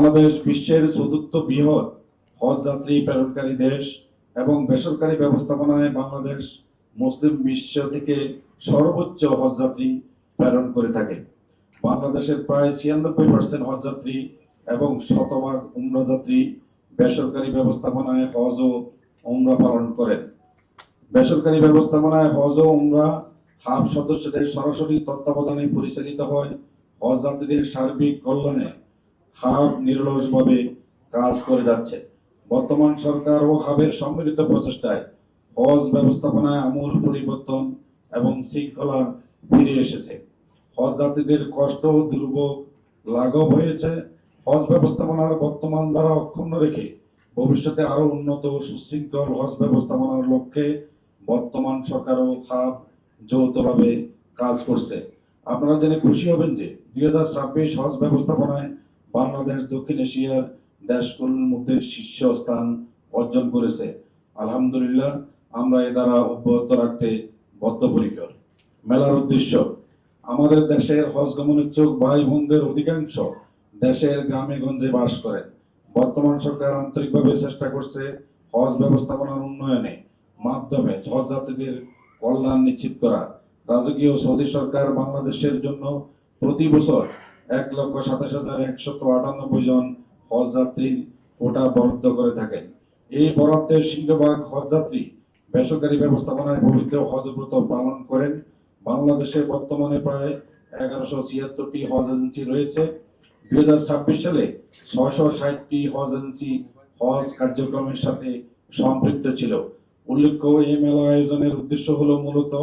বাংলাদেশ বিশ্বের চতুর্থ বৃহৎ হজ যাত্রী প্রেরণকারী দেশ এবং বেসরকারি ব্যবস্থাপনায় বাংলাদেশ মুসলিম বিশ্ব থেকে সর্বোচ্চ হজ যাত্রী প্রেরণ করে থাকে। বাংলাদেশের প্রায় 96% হজ যাত্রী এবং শতভাগ উমরা যাত্রী বেসরকারি ব্যবস্থাপনায় হজ ও উমরা পালন করেন। বেসরকারি ব্যবস্থাপনায় হজ ও উমরা হাব সদস্যদের সরাসরি তত্ত্বাবধানে পরিচালিত হয়। হজ যাত্রীদের সার্বিক কল্যাণে হাব নিরলসভাবে কাজ করে যাচ্ছে। বর্তমান সরকার ও হাবের সম্মিলিত প্রচেষ্টায় হজ ব্যবস্থাপনায় আমূল পরিবর্তন এবং শৃঙ্খলা ফিরে এসেছে। হজ যাত্রীদের কষ্ট ও দুর্ভোগ লাঘব হয়েছে। হজ ব্যবস্থাপনার বর্তমান ধারা অক্ষুণ্ণ রেখে ভবিষ্যতে আরো উন্নত ও সুশৃঙ্খল হজ ব্যবস্থাপনার লক্ষ্যে বর্তমান সরকার ও হাব যৌথভাবে কাজ করছে। আপনারা জেনে খুশি হবেন যে 2026 হজ ব্যবস্থাপনায় বাংলাদেশ দক্ষিণ এশিয়ার দেশগুলোর মধ্যে শীর্ষ স্থান অর্জন করেছে। আলহামদুলিল্লাহ, আমরা এ দ্বারা অব্যাহত রাখতে বদ্ধপরিকর। মেলার উদ্দেশ্য, আমাদের দেশের হজ গমনোচ্ছুক ভাই বোনদের অধিকাংশ দেশের গ্রামে গঞ্জে বাস করেন। বর্তমান সরকার আন্তরিকভাবে চেষ্টা করছে হজ ব্যবস্থাপনার উন্নয়নে মাধ্যমে হজ যাত্রীদের কল্যাণ নিশ্চিত করা। রাজকীয় সৌদি সরকার বাংলাদেশের জন্য প্রতি বছর 1,27,198 জন হজ যাত্রীর কোটা বরাদ্দ করে থাকেন। এই বরাদ্দের সিংহভাগ হজ যাত্রী বেসরকারি ব্যবস্থাপনায় পবিত্র হজ ব্রত পালন করেন। বাংলাদেশে বর্তমানে প্রায় 1176টি হজ এজেন্সি রয়েছে। 2026 সালে 660টি হজ এজেন্সি হজ কার্যক্রমের সাথে সম্পৃক্ত ছিল। উল্লেখ্য, এই মেলা আয়োজনের উদ্দেশ্য হলো মূলত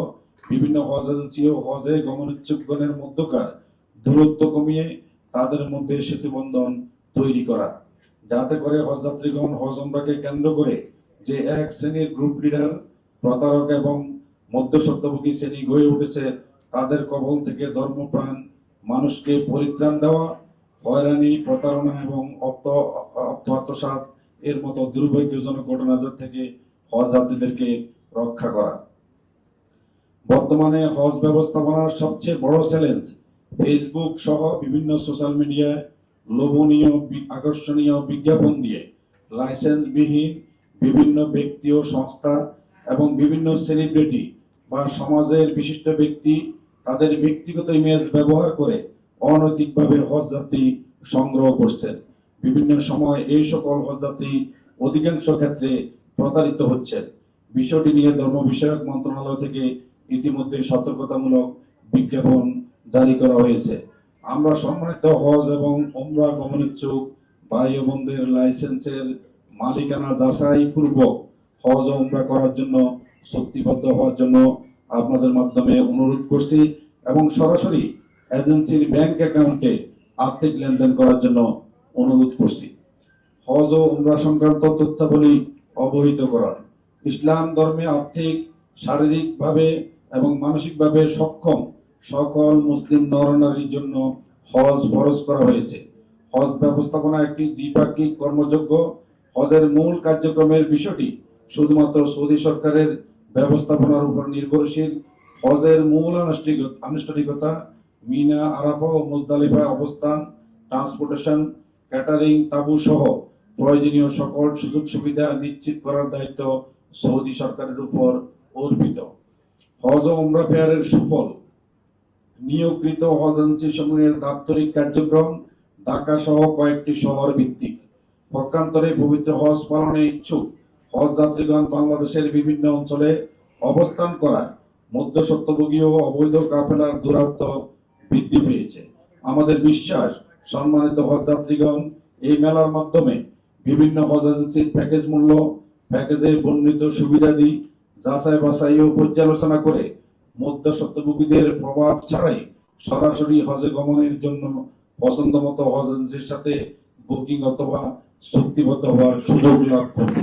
বিভিন্ন হজ এজেন্সি ও হজে গমনোচ্ছুকগণের মধ্যকার দূরত্ব কমিয়ে তাদের মধ্যে সেতুবন্ধন তৈরি করা, যাতে করে হজ যাত্রীগণ হজ উমরাকে কেন্দ্র করে যে এক শ্রেণীর গ্রুপ লিডার, প্রতারক এবং মধ্যস্বত্বভোগী শ্রেণী গড়ে উঠেছে, তাদের কবল থেকে ধর্মপ্রাণ মানুষকে পরিত্রাণ দেওয়া, হয়রানি, প্রতারণা এবং আত্মসাৎ এর মতো দুর্ভাগ্যজনক ঘটনা থেকে হজ যাত্রীদেরকে রক্ষা করা। বর্তমানে হজ ব্যবস্থাপনার সবচেয়ে বড় চ্যালেঞ্জ ফেসবুক সহ বিভিন্ন সোশ্যাল মিডিয়ায় লোভনীয় আকর্ষণীয় বিজ্ঞাপন দিয়ে লাইসেন্সবিহীন বিভিন্ন ব্যক্তি ও সংস্থা এবং বিভিন্ন সেলিব্রিটি বা সমাজের বিশিষ্ট ব্যক্তি তাদের ব্যক্তিগত ইমেজ ব্যবহার করে অনৈতিকভাবে হজ যাত্রী সংগ্রহ করছেন। বিভিন্ন সময় এই সকল হজ যাত্রী অধিকাংশ ক্ষেত্রে প্রতারিত হচ্ছেন। বিষয়টি নিয়ে ধর্ম বিষয়ক মন্ত্রণালয় থেকে ইতিমধ্যে সতর্কতামূলক বিজ্ঞাপন জারি করা হয়েছে। আমরা সম্মানিত হজ এবং উমরা গমনোচ্ছুক ভাই ও বোনদের লাইসেন্সের মালিকানা যাচাই পূর্বক হজ ও উমরা করার জন্য চুক্তিবদ্ধ হওয়ার জন্য আপনাদের মাধ্যমে অনুরোধ করছি এবং সরাসরি এজেন্সির ব্যাংক অ্যাকাউন্টে আর্থিক লেনদেন করার জন্য অনুরোধ করছি। হজ ও উমরা সংক্রান্ত তথ্যাবলী অবহিত করা। ইসলাম ধর্মে আর্থিক, শারীরিকভাবে এবং মানসিকভাবে সক্ষম সকল মুসলিম নরনারীর জন্য হজ ফরজ করা হয়েছে। হজ ব্যবস্থাপনা একটি দ্বিপাক্ষিক কর্মযোগ্য। হজের মূল কার্যক্রমের বিষয়টি শুধুমাত্র সৌদি সরকারের ব্যবস্থাপনার উপর নির্ভরশীল। হজের মূল আনুষ্ঠানিকতা মিনা, আরাফা ও মুজদালিফায় অবস্থান, ট্রান্সপোর্টেশন, ক্যাটারিং, তাবু সহ প্রয়োজনীয় সকল সুযোগ সুবিধা নিশ্চিত করার দায়িত্ব সৌদি সরকারের উপর অর্পিত। হজ ও উমরা ফেয়ারের সুফল। নিয়োগকৃত হজ এজেন্সি সমূহের দাপ্তরিক কার্যক্রম ঢাকা সহ কয়েকটি শহর ভিত্তিক। পক্ষান্তরে পবিত্র হজ পালনে ইচ্ছুক হজ যাত্রীগণ বাংলাদেশের বিভিন্ন অঞ্চলে অবস্থান করায় মধ্যস্বত্বভোগী ও অবৈধ কাফেলার দূরত্ব বৃদ্ধি পেয়েছে। আমাদের বিশ্বাস, সম্মানিত হজ যাত্রীগণ এই মেলার মাধ্যমে বিভিন্ন হজ এজেন্সির প্যাকেজ মূল্য, প্যাকেজে বর্ণিত সুবিধাদি যাচাই বাছাই ও পর্যালোচনা করে মধ্যস্বত্বভোগীদের প্রভাব ছাড়াই সরাসরি হজে গমনের জন্য পছন্দমতো হজ এজেন্সির সাথে বুকিং অথবা চুক্তিবদ্ধ হওয়ার সুযোগ লাভ করবে।